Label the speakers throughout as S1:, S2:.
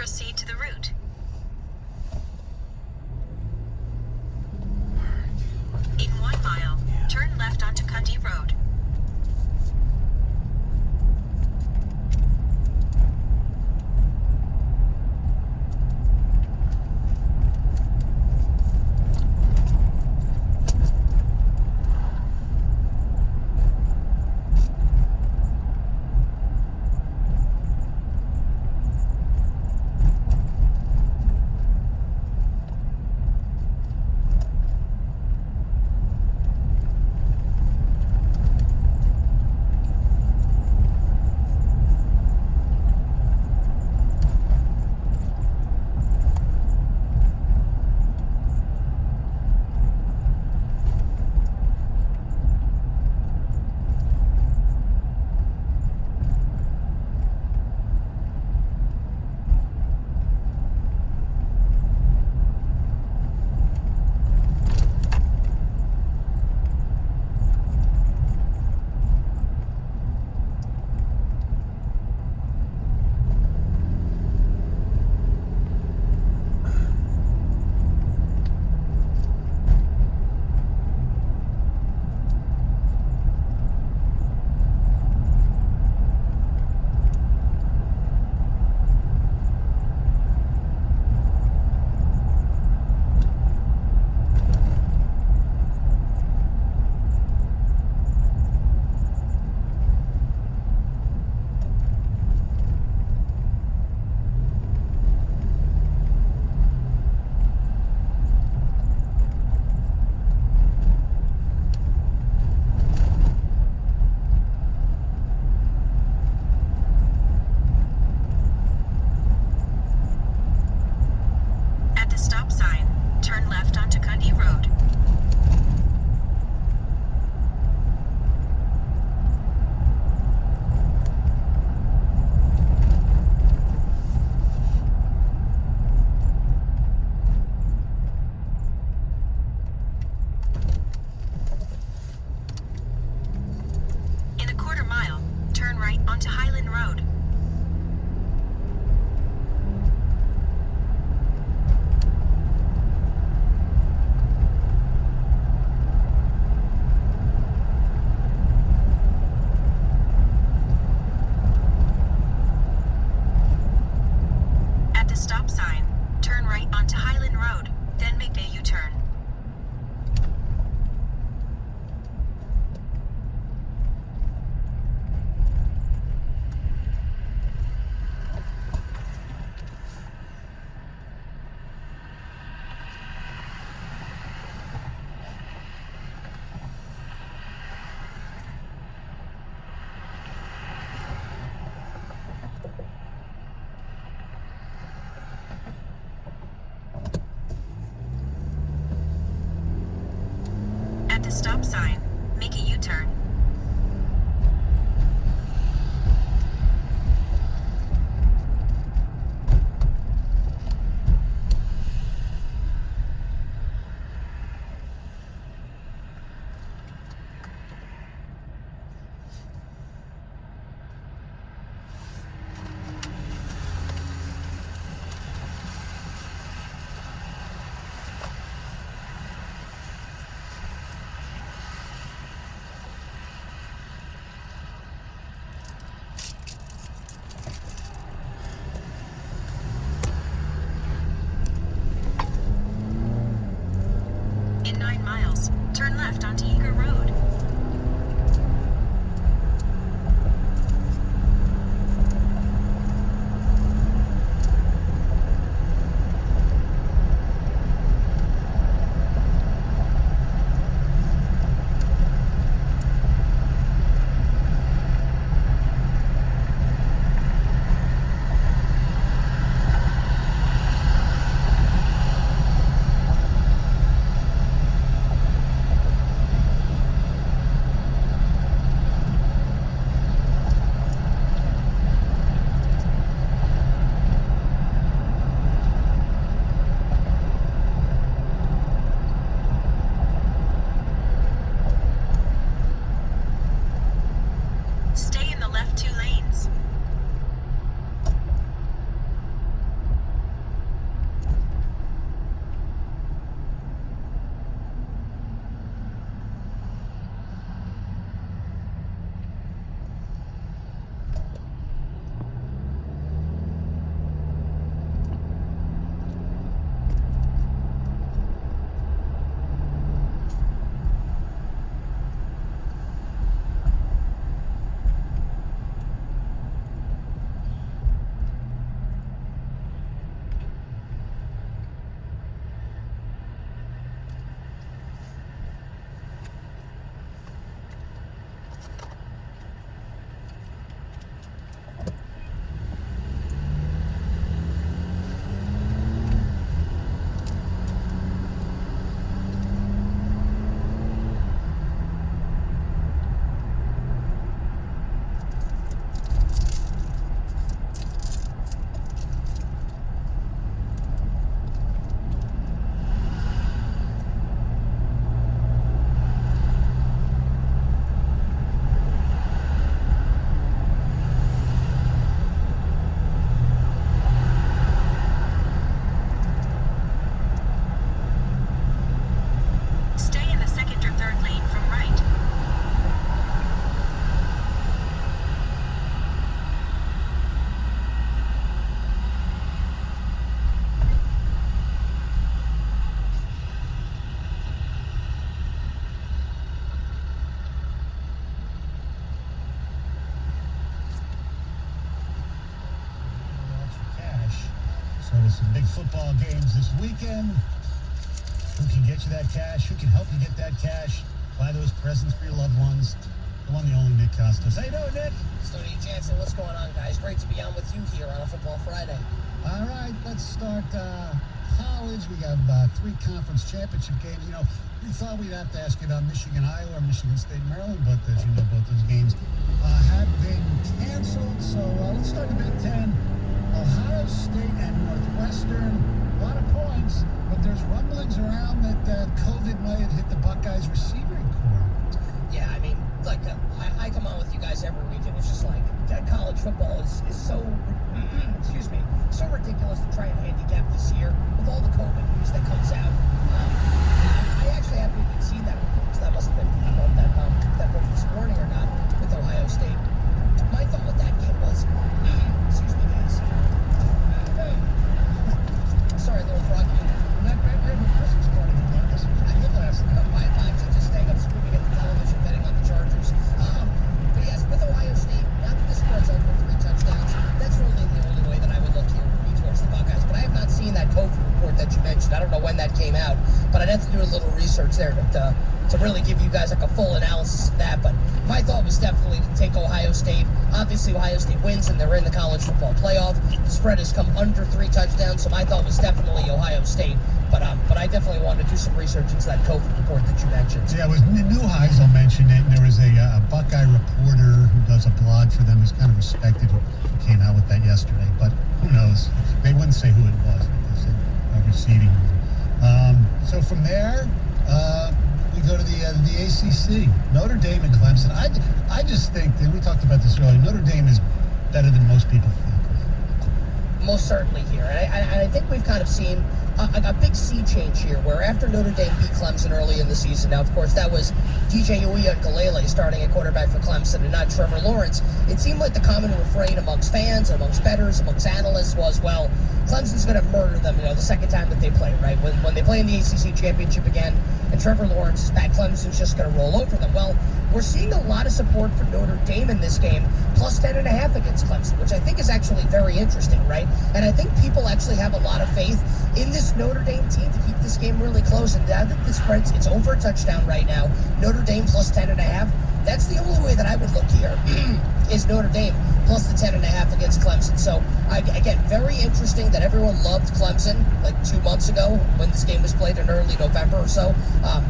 S1: proceed to the route. In 1 mile, turn left onto Cundy Road. Onto Highland Road. At the stop sign, turn right onto Highland Road, then make a U-turn. At the stop sign, make a U-turn.
S2: some big football games this weekend. Who can get you that cash? Who can help you get that cash? Buy those presents for your loved ones. The one, the only Nick Costos. How you doing, Nick?
S3: Stoney Jansen, what's going on, guys? Great to be on with you here on a Football Friday.
S2: All right, let's start college. We have 3 conference championship games. You know, we thought we'd have to ask you about Michigan, Iowa, or Michigan State, Maryland, but as you know, both those games have been canceled. So let's start the Big Ten. Ohio State and Northwestern, a lot of points, but there's rumblings around that COVID might have hit the Buckeyes receiving corps.
S3: Yeah, I mean, like, I come on with you guys every week, and it's just like, college football is so, so ridiculous to try and handicap this year with all the COVID news that comes out. I actually haven't even seen that report, so that must have been, I don't know if that broke this morning or not, with Ohio State. My thought with that game was, excuse me, guys. Sorry, little froggy.
S2: Not bad. We had a Christmas party tonight. I did last night.
S3: My times are just staying up screaming at the television, betting on the Chargers. But yes, with Ohio State, now that the spread's over 3 touchdowns, that's really the only way that I would look here would be towards the Buckeyes. But I have not seen that COVID report that you mentioned. I don't know when that came out, but I'd have to do a little research there to really give you guys like a full analysis of that. But my thought was definitely to take Ohio State. Obviously, Ohio State wins, and they're in the college football playoff. The spread has come under 3 touchdowns, so my thought was definitely Ohio State. But I definitely wanted to do some research into that COVID report that you mentioned.
S2: Yeah, it was New Heisel mentioned it, and there was a Buckeye reporter who does a blog for them who's kind of respected who came out with that yesterday. But who knows? They wouldn't say who it was. They said receiving. So from there, we go to the ACC. Notre Dame and Clemson. I just think, and we talked about this earlier, Notre Dame is better than most people think.
S3: Most certainly here. And I think we've kind of seen a big sea change here, where after Notre Dame beat Clemson early in the season, now, of course, that was DJ Uiagalelei starting at quarterback for Clemson and not Trevor Lawrence. It seemed like the common refrain amongst fans, amongst bettors, amongst analysts was, well, Clemson's going to murder them, the second time that they play, right? When they play in the ACC championship again and Trevor Lawrence is back, Clemson's just going to roll over them. Well, we're seeing a lot of support for Notre Dame in this game, plus 10.5 against Clemson, which I think is actually very interesting, right? And I think people actually have a lot of faith in this Notre Dame team to keep this game really close. And now that the spread's, it's over a touchdown right now, Notre Dame plus 10.5, that's the only way that I would look here is Notre Dame plus the 10.5 against Clemson. So, again, very interesting that everyone loved Clemson like 2 months ago when this game was played in early November or so.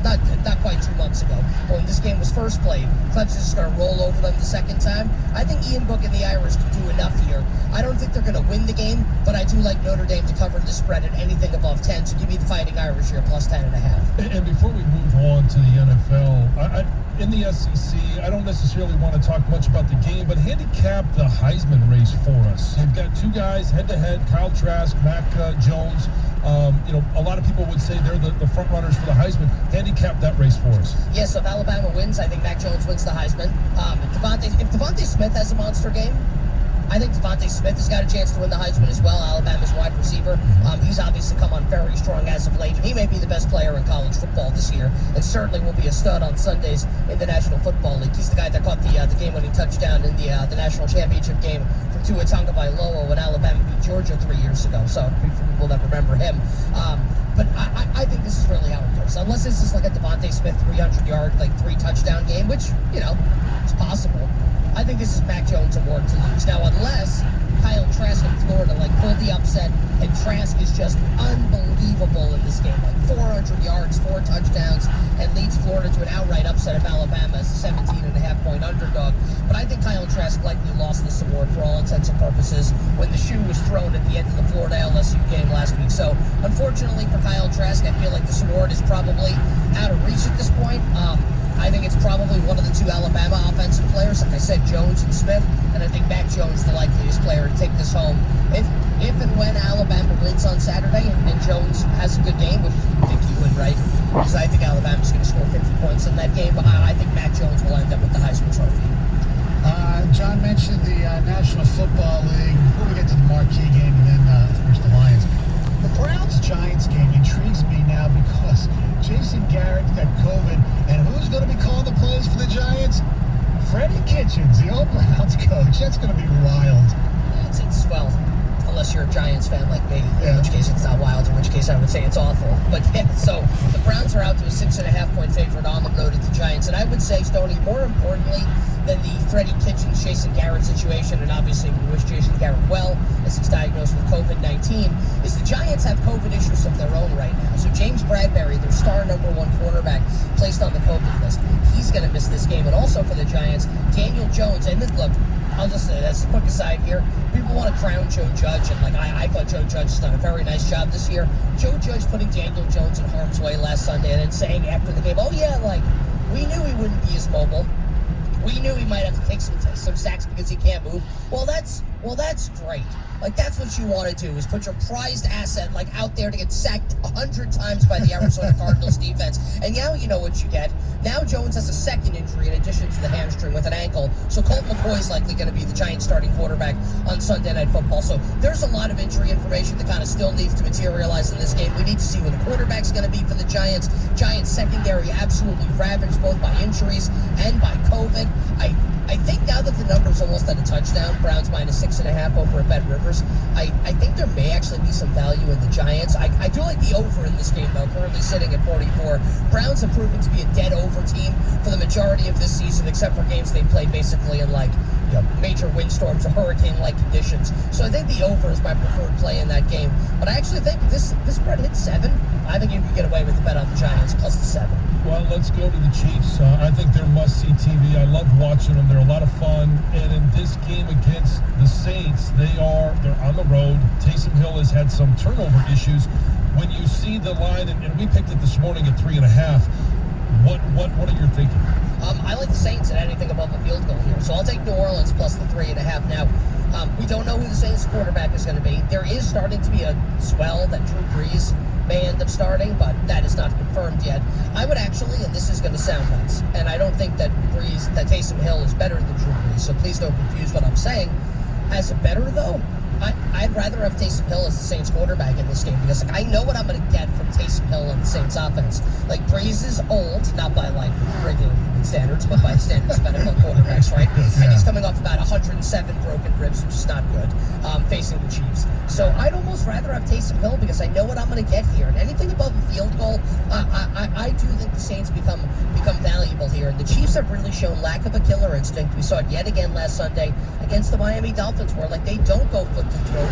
S3: Not quite 2 months ago. But when this game was first played, Clemson's just going to roll over them the second time. I think Ian Book and the Irish can do enough here. I don't think they're going to win the game, but I do like Notre Dame to cover the spread at anything above 10. So give me the Fighting Irish here plus 10.5.
S4: And before we move on to the NFL, in the SEC, I don't necessarily want to talk much about the game, but handicap the Heisman race for us. You've got 2 guys head-to-head, Kyle Trask, Mac Jones. A lot of people would say they're the front runners for the Heisman. Handicap that race for us.
S3: Yes, if Alabama wins, I think Mac Jones wins the Heisman. If Devontae Smith has a monster game, I think Devontae Smith has got a chance to win the Heisman as well, Alabama's wide receiver. He's obviously come on very strong as of late. He may be the best player in college football this year, and certainly will be a stud on Sundays in the National Football League. He's the guy that caught the game-winning touchdown in the national championship game from Tua Tagovailoa when Alabama beat Georgia 3 years ago. So, for people that remember him. But I think this is really how it goes. Unless this is like a Devontae Smith 300-yard, 3-touchdown game, which, it's possible. I think this is Mac Jones award to lose. Now, unless Kyle Trask in Florida, pulled the upset, and Trask is just unbelievable in this game. 400 yards, 4 touchdowns, and leads Florida to an outright upset of Alabama as a 17.5-point underdog. But I think Kyle Trask likely lost this award for all intents and purposes when the shoe was thrown at the end of the Florida-LSU game last week. So, unfortunately for Kyle Trask, I feel like this award is probably out of reach at this point. I think it's probably one of the 2 Alabama offensive players, like I said, Jones and Smith, and I think Mac Jones the likeliest player to take this home. If and when Alabama wins on Saturday and Jones has a good game, which I think he would, right? Because I think Alabama's going to score 50 points in that game. I think Mac Jones will end up with the Heisman Trophy.
S2: John mentioned the National Football League. Before we get to the marquee game and then, of course, the Lions, the Browns-Giants game intrigues me now because Jason Garrett got COVID, and who's going to be calling the plays for the Giants? Freddie Kitchens, the old Browns coach. That's going to be wild.
S3: It's well, unless you're a Giants fan like me,
S2: Yeah.
S3: in which case it's not wild, in which case I would say it's awful. But yeah, so the Browns are out to a 6.5-point favorite on the road at the Giants. And I would say, Stoney, more importantly than the Freddie Kitchens, Jason Garrett situation, and obviously we wish Jason Garrett well as he's diagnosed with COVID-19, is the Giants have COVID issues of their own right now. So James Bradbury, their star number one cornerback, placed on the COVID list. He's going to miss this game. And also for the Giants, Daniel Jones, and look, I'll just say, as a quick aside here, people want to crown Joe Judge, and I thought Joe Judge has done a very nice job this year. Joe Judge putting Daniel Jones in harm's way last Sunday and then saying after the game, oh yeah, we knew he wouldn't be as mobile. We knew he might have to take some sacks because he can't move. Well, that's great. That's what you want to do, is put your prized asset, out there to get sacked 100 times by the Arizona Cardinals defense. And now you know what you get. Now Jones has a second injury in addition to the hamstring with an ankle. So Colt McCoy is likely going to be the Giants starting quarterback on Sunday Night Football. So there's a lot of injury information that kind of still needs to materialize in this game. We need to see who the quarterback's going to be for the Giants. Giants secondary absolutely ravaged both by injuries and by COVID. I think now that the number's almost at a touchdown, Browns minus 6.5 over at Bet Rivers, I think there may actually be some value in the Giants. I do like the over in this game, though, currently sitting at 44. Browns have proven to be a dead over team for the majority of this season, except for games they played basically in major windstorms or hurricane-like conditions. So I think the over is my preferred play in that game. But I actually think this spread hits 7. I think you can get away with the bet on the Giants plus the 7.
S4: Well, let's go to the Chiefs. I think they're must-see TV. I love watching them. They're a lot of fun. And in this game against the Saints, they're on the road. Taysom Hill has had some turnover issues. When you see the line, and we picked it this morning at 3.5, what are you thinking?
S3: I like the Saints at anything above a field goal here. So I'll take New Orleans plus the 3.5. Now, we don't know who the Saints quarterback is going to be. There is starting to be a swell that Drew Brees may end up starting, but that is not confirmed yet. I would actually, and this is going to sound nuts, and I don't think that Taysom Hill is better than Drew Brees, so please don't confuse what I'm saying. As a better, though, I'd rather have Taysom Hill as the Saints quarterback in this game because I know what I'm going to get from Taysom Hill and the Saints offense. Brees is old, not by regular human standards, but by standards of NFL quarterbacks, right?
S2: Yeah.
S3: And he's coming off about 107 broken ribs, which is not good, facing the Chiefs. So I'd almost rather have Taysom Hill because I know what I'm going to get here. And anything above a field goal, I do think the Saints become valuable here. And the Chiefs have really shown lack of a killer instinct. We saw it yet again last Sunday against the Miami Dolphins, where they don't go foot to throat,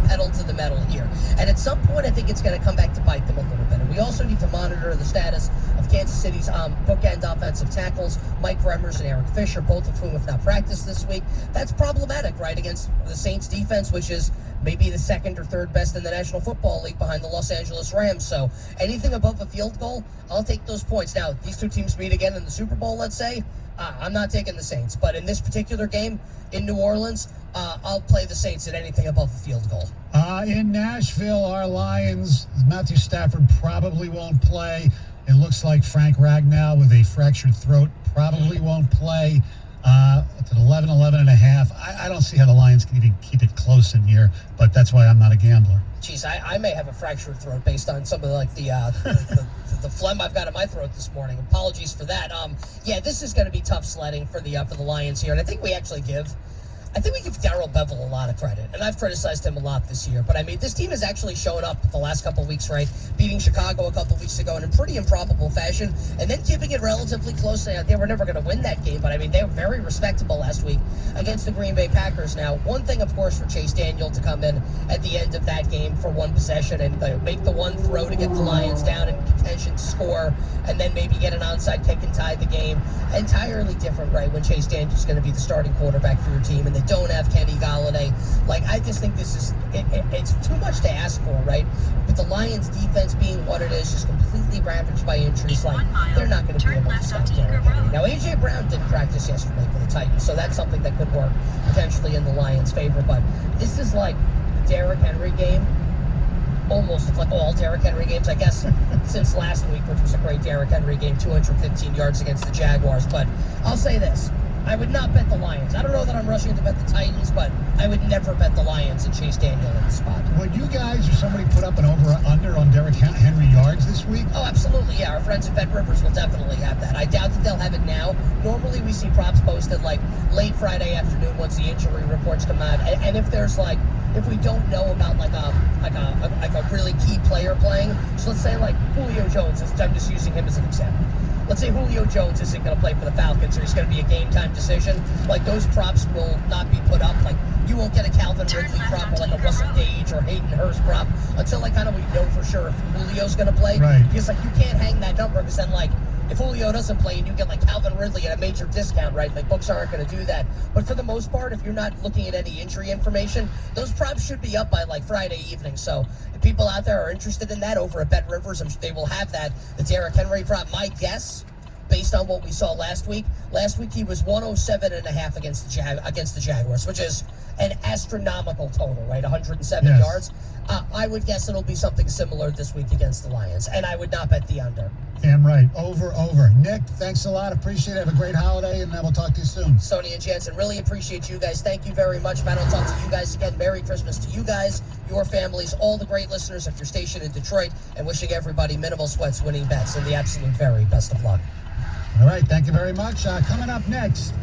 S3: pedal to the metal here. And at some point, I think it's going to come back to bite them a little bit. And we also need to monitor the status of Kansas City's bookend offensive tackles, Mike Remmers and Eric Fisher, both of whom have not practiced this week. That's problematic, right, against the Saints defense, which is maybe the second or third best in the National Football League behind the Los Angeles Rams. So anything above a field goal, I'll take those points. Now, these two teams meet again in the Super Bowl, let's say. I'm not taking the Saints. But in this particular game in New Orleans, I'll play the Saints at anything above a field goal.
S2: In Nashville, our Lions, Matthew Stafford probably won't play. It looks like Frank Ragnow with a fractured throat probably won't play. It's at 11.5. I don't see how the Lions can even keep it close in here, but that's why I'm not a gambler.
S3: Geez, I may have a fractured throat based on some of the phlegm I've got in my throat this morning. Apologies for that. Yeah, this is going to be tough sledding for the Lions here, and I think we give Darrell Bevel a lot of credit, and I've criticized him a lot this year. But this team has actually shown up the last couple of weeks, right? Beating Chicago a couple of weeks ago in a pretty improbable fashion, and then keeping it relatively close. They were never going to win that game, but they were very respectable last week against the Green Bay Packers. Now, one thing, of course, for Chase Daniel to come in at the end of that game for one possession and make the one throw to get the Lions down in contention to score, and then maybe get an onside kick and tie the game. Entirely different, right? When Chase Daniel's going to be the starting quarterback for your team, and they don't have Kenny Galladay. I just think this is it's too much to ask for, right? With the Lions defense being what it is, just completely ravaged by injuries, they're not going to be able to stop Derrick Henry. Now, A.J. Brown didn't practice yesterday for the Titans, so that's something that could work potentially in the Lions' favor, but this is like the Derrick Henry game, almost like all Derrick Henry games, I guess, since last week, which was a great Derrick Henry game, 215 yards against the Jaguars. But I'll say this, I would not bet the Lions. I don't know that I'm rushing to bet the Titans, but I would never bet the Lions and Chase Daniel in the spot.
S2: Would you guys or somebody put up an over-under on Derrick Henry yards this week?
S3: Oh, absolutely, yeah. Our friends at Bet Rivers will definitely have that. I doubt that they'll have it now. Normally we see props posted late Friday afternoon once the injury reports come out. And if there's if we don't know about like a really key player playing. So let's say like Julio Jones. I'm just using him as an example. Let's say Julio Jones isn't going to play for the Falcons, or he's going to be a game time decision. Like those props will not be put up. Like you won't get a Calvin Ridley prop or like a Russell Gage or Hayden Hurst prop until like kind of we know for sure if Julio's going to play.
S2: Right.
S3: Because like you can't hang that number because then like if Julio doesn't play and you get like Calvin Ridley at a major discount, right? Like books aren't going to do that. But for the most part, if you're not looking at any injury information, those props should be up by like Friday evening. So if people out there are interested in that over at Bet Rivers, I'm sure they will have that. The Derrick Henry prop, my guess, based on what we saw last week he was 107.5 against the Jaguars, which is an astronomical total, right? 107
S2: Yes.
S3: yards. I would guess it'll be something similar this week against the Lions, and I would not bet the under.
S2: Damn right. Over. Nick, thanks a lot. Appreciate it. Have a great holiday, and we'll talk to you soon.
S3: Sony and Jansen, really appreciate you guys. Thank you very much, man. I'll talk to you guys again. Merry Christmas to you guys, your families, all the great listeners of your station in Detroit, and wishing everybody minimal sweats, winning bets, and the absolute very best of luck.
S2: All right. Thank you very much. Coming up next,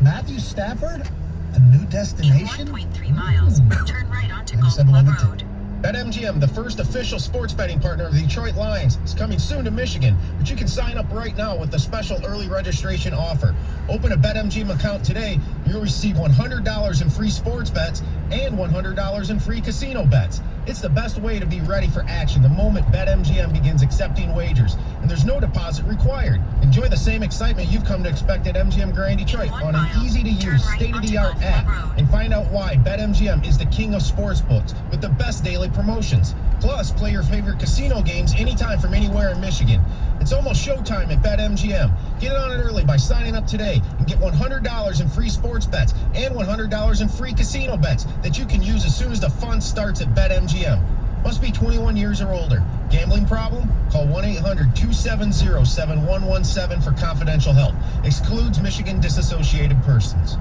S2: Matthew Stafford, a new
S1: In
S2: destination.
S1: 1.3 miles, turn right onto Golf
S2: 97
S1: Club
S2: Limited.
S1: Road.
S5: BetMGM, the first official sports betting partner of the Detroit Lions, is coming soon to Michigan, but you can sign up right now with the special early registration offer. Open a BetMGM account today, and you'll receive $100 in free sports bets and $100 in free casino bets. It's the best way to be ready for action the moment BetMGM begins accepting wagers, and there's no deposit required. Enjoy the same excitement you've come to expect at MGM Grand Detroit on an easy-to-use, state-of-the-art app, and find out why BetMGM is the king of sportsbooks with the best daily promotions. Plus, play your favorite casino games anytime from anywhere in Michigan. It's almost showtime at BetMGM. Get on it early by signing up today and get $100 in free sports bets and $100 in free casino bets that you can use as soon as the fun starts at BetMGM. Must be 21 years or older. Gambling problem? Call 1-800-270-7117 for confidential help. Excludes Michigan disassociated persons.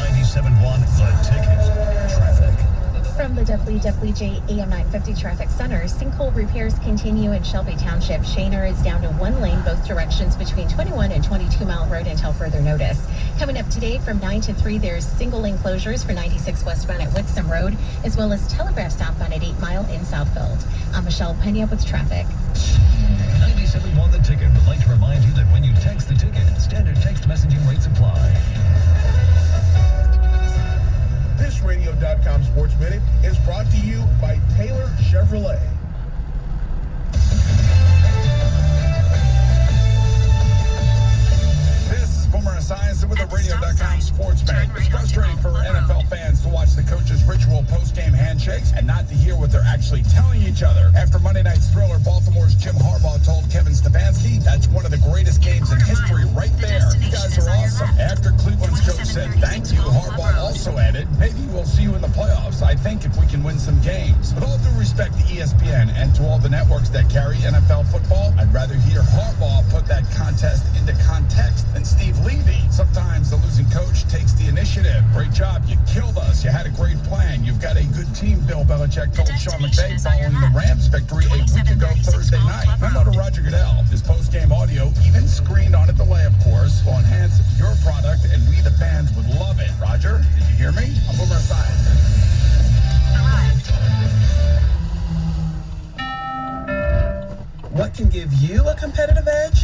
S6: 97.1 The Ticket. Traffic.
S7: From the WWJ AM 950 Traffic Center, sinkhole repairs continue in Shelby Township. Shaner is down to one lane, both directions between 21 and 22 Mile Road until further notice. Coming up today from 9 to 3, there's single lane closures for 96 westbound at Wixom Road, as well as Telegraph southbound at 8 Mile in Southfield. I'm Michelle Pena with traffic.
S6: 97.1 The Ticket would like to remind you that when you text the ticket, standard text messaging rates apply.
S8: This Radio.com Sports Minute is brought to you by Taylor Chevrolet. This is Boomer Esiason with the Radio.com Sports Minute. It's frustrating for NFL fans to watch the coaches' ritual post-game handshakes and not to hear what they're actually telling each other. After Monday night's thriller, Baltimore's Jim Harbaugh told Kevin Stefanski, "That's one of the greatest games in history right there. You guys are awesome." After Cleveland's coach said thank you, Harbaugh also added, "Maybe we'll see you in the playoffs. I think if we can win some games." With all due respect to ESPN and to all the networks that carry NFL football, I'd rather hear Harbaugh put that contest into context than Steve Levy. Sometimes the losing coach takes the initiative. "Great job. You killed us. You had a great plan. You've got a good team," Bill Belichick told Sean McVay following the Rams' victory a week ago Thursday night. Memo to Roger Goodell. His post-game audio, even screened on a delay, of course, will enhance your product, and we, the fans, would love it. Roger, did you hear me? I'm Boomer Esiason.
S1: Arrived.
S9: What can give you a competitive edge?